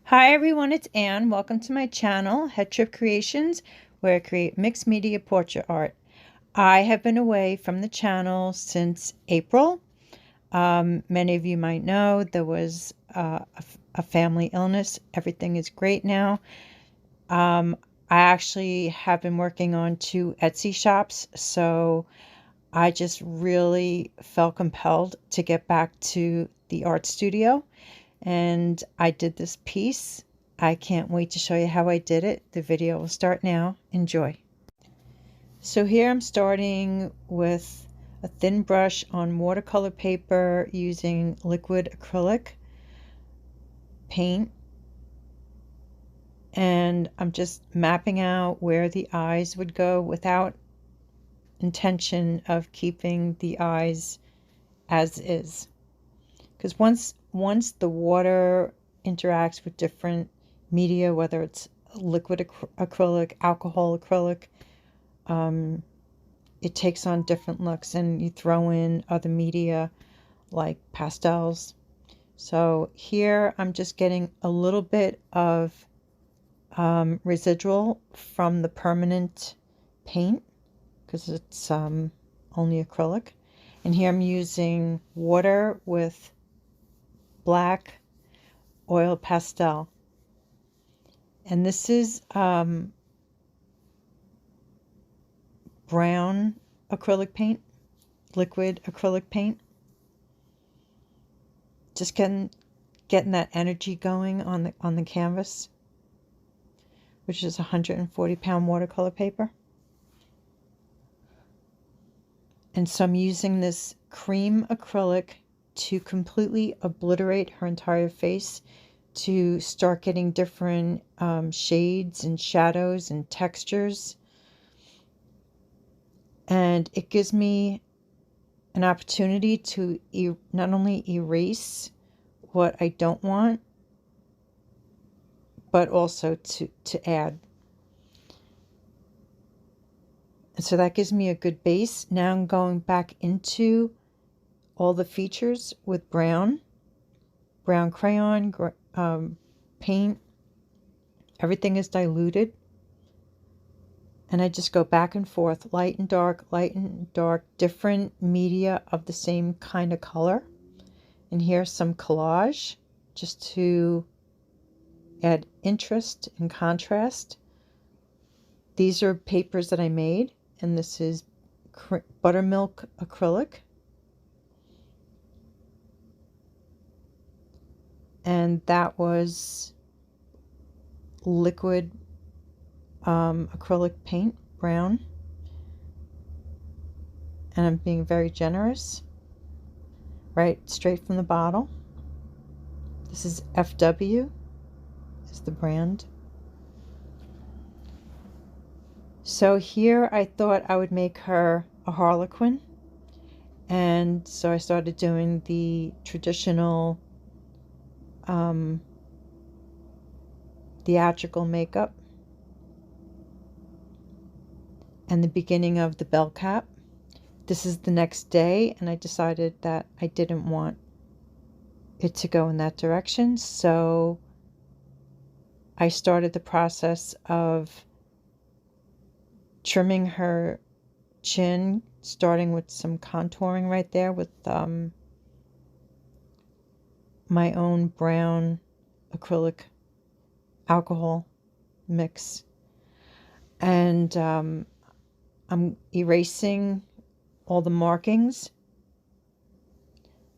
Hi everyone, it's Anne. Welcome to my channel, Head Trip Creations, where I create mixed media portrait art. I have been away from the channel since April. Many of you might know there was a family illness. Everything is great now. I actually have been working on 2 Etsy shops, so I just really felt compelled to get back to the art studio. And I did this piece. I can't wait to show you how I did it. The video will start now. Enjoy. So here I'm starting with a thin brush on watercolor paper using liquid acrylic paint. And I'm just mapping out where the eyes would go without intention of keeping the eyes as is. Because once the water interacts with different media, whether it's liquid acrylic, alcohol acrylic, it takes on different looks, and you throw in other media like pastels. So here I'm just getting a little bit of residual from the permanent paint because it's only acrylic. And here I'm using water with black oil pastel, and this is brown acrylic paint, liquid acrylic paint. Just getting that energy going on the canvas, which is 140-pound watercolor paper. And so I'm using this cream acrylic to completely obliterate her entire face, to start getting different shades and shadows and textures. And it gives me an opportunity to not only erase what I don't want, but also to add. And so that gives me a good base. Now I'm going back into all the features with brown crayon, paint. Everything is diluted. And I just go back and forth, light and dark, different media of the same kind of color. And here's some collage just to add interest and contrast. These are papers that I made, and this is buttermilk acrylic. And that was liquid acrylic paint, brown. And I'm being very generous, right straight from the bottle. This is FW, is the brand. So here I thought I would make her a harlequin. And so I started doing the traditional theatrical makeup and the beginning of the bell cap. This is the next day, and I decided that I didn't want it to go in that direction, so I started the process of trimming her chin, starting with some contouring right there with my own brown acrylic alcohol mix. And I'm erasing all the markings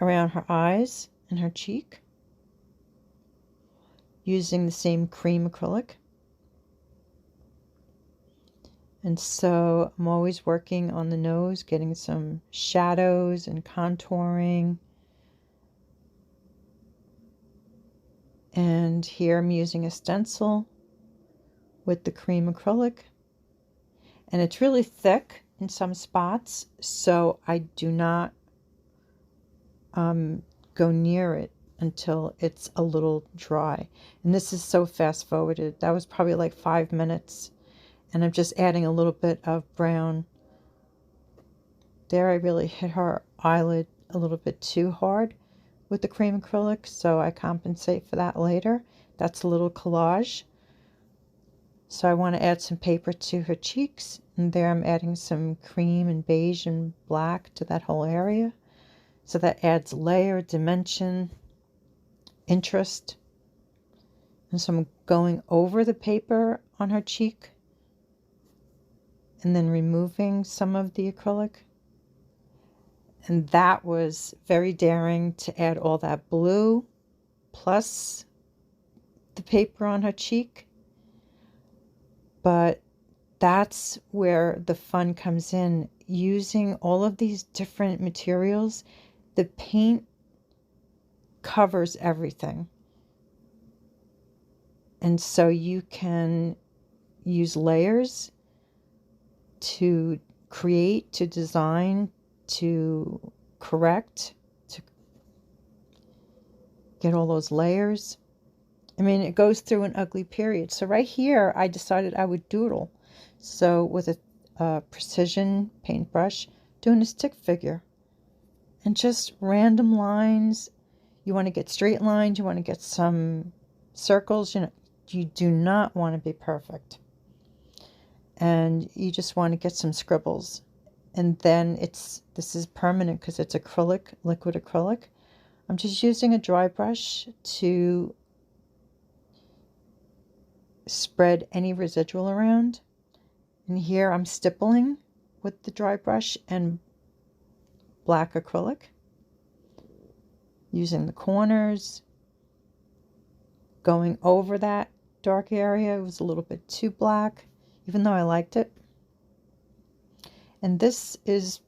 around her eyes and her cheek using the same cream acrylic. And so I'm always working on the nose, getting some shadows and contouring. And here I'm using a stencil with the cream acrylic. And it's really thick in some spots, so I do not go near it until it's a little dry. And this is so fast forwarded. That was probably like 5 minutes. And I'm just adding a little bit of brown. There I really hit her eyelid a little bit too hard, with the cream acrylic, so I compensate for that later. That's a little collage. So I want to add some paper to her cheeks, and there I'm adding some cream and beige and black to that whole area. So that adds layer, dimension, interest. And so I'm going over the paper on her cheek and then removing some of the acrylic. And that was very daring to add all that blue plus the paper on her cheek. But that's where the fun comes in, using all of these different materials. The paint covers everything. And so you can use layers to create, to design, to correct, to get all those layers. I mean, it goes through an ugly period. So right here, I decided I would doodle. So with a precision paintbrush, doing a stick figure. And just random lines. You want to get straight lines. You want to get some circles. You know, you do not want to be perfect. And you just want to get some scribbles. And then this is permanent because it's acrylic, liquid acrylic. I'm just using a dry brush to spread any residual around. And here I'm stippling with the dry brush and black acrylic, using the corners, going over that dark area. It was a little bit too black, even though I liked it. And this is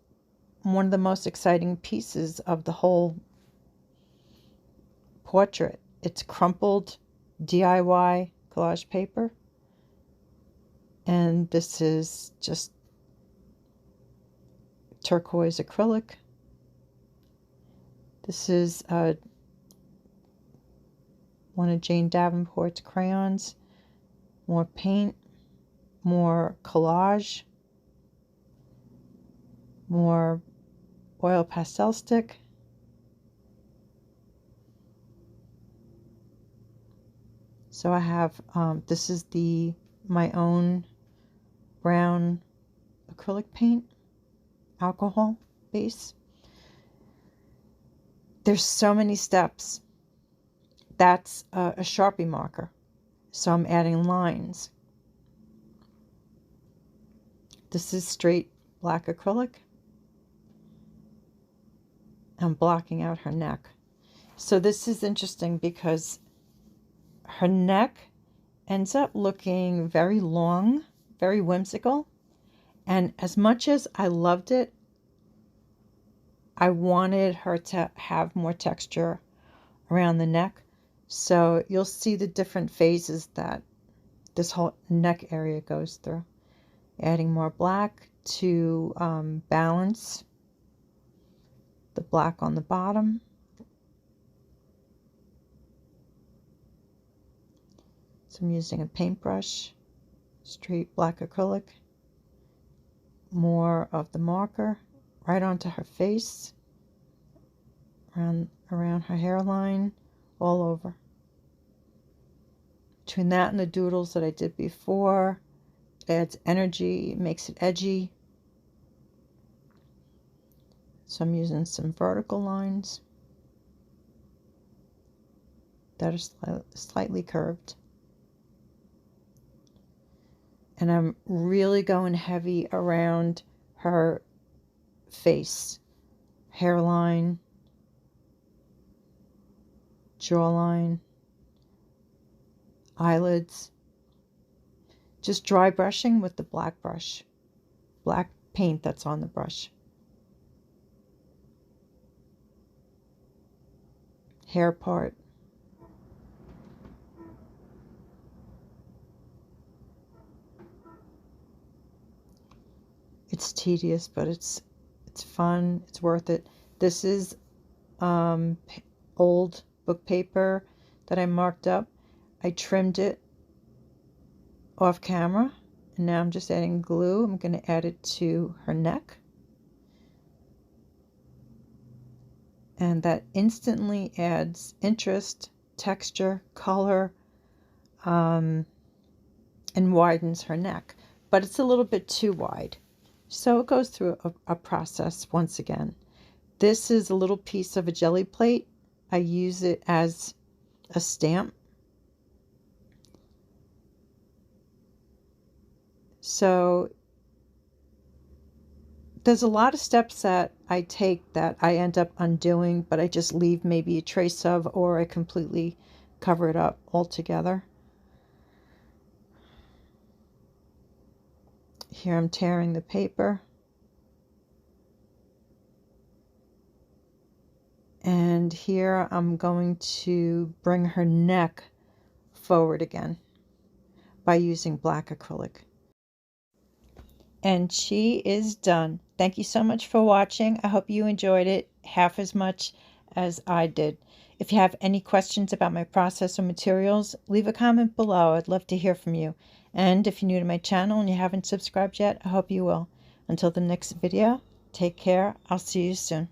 one of the most exciting pieces of the whole portrait. It's crumpled DIY collage paper. And this is just turquoise acrylic. This is one of Jane Davenport's crayons. More paint, more collage, more oil pastel stick. So I have, this is my own brown acrylic paint, alcohol base. There's so many steps. That's a Sharpie marker. So I'm adding lines. This is straight black acrylic. I'm blocking out her neck. So this is interesting because her neck ends up looking very long, very whimsical. And as much as I loved it, I wanted her to have more texture around the neck. So you'll see the different phases that this whole neck area goes through. Adding more black to balance the black on the bottom. So I'm using a paintbrush, straight black acrylic, more of the marker right onto her face, around her hairline, all over. Between that and the doodles that I did before, it adds energy, it makes it edgy. So I'm using some vertical lines that are slightly curved. And I'm really going heavy around her face, hairline, jawline, eyelids. Just dry brushing with the black brush, black paint that's on the brush. Hair part. It's tedious, but it's fun. It's worth it. This is old book paper that I marked up. I trimmed it off camera, and now I'm just adding glue. I'm going to add it to her neck. And that instantly adds interest, texture, color, and widens her neck. But it's a little bit too wide. So it goes through a process once again. This is a little piece of a jelly plate. I use it as a stamp. So there's a lot of steps that I take that I end up undoing, but I just leave maybe a trace of, or I completely cover it up altogether. Here I'm tearing the paper. And here I'm going to bring her neck forward again by using black acrylic. And she is done. Thank you so much for watching. I hope you enjoyed it half as much as I did. If you have any questions about my process or materials, leave a comment below. I'd love to hear from you. And if you're new to my channel and you haven't subscribed yet, I hope you will. Until the next video, take care. I'll see you soon.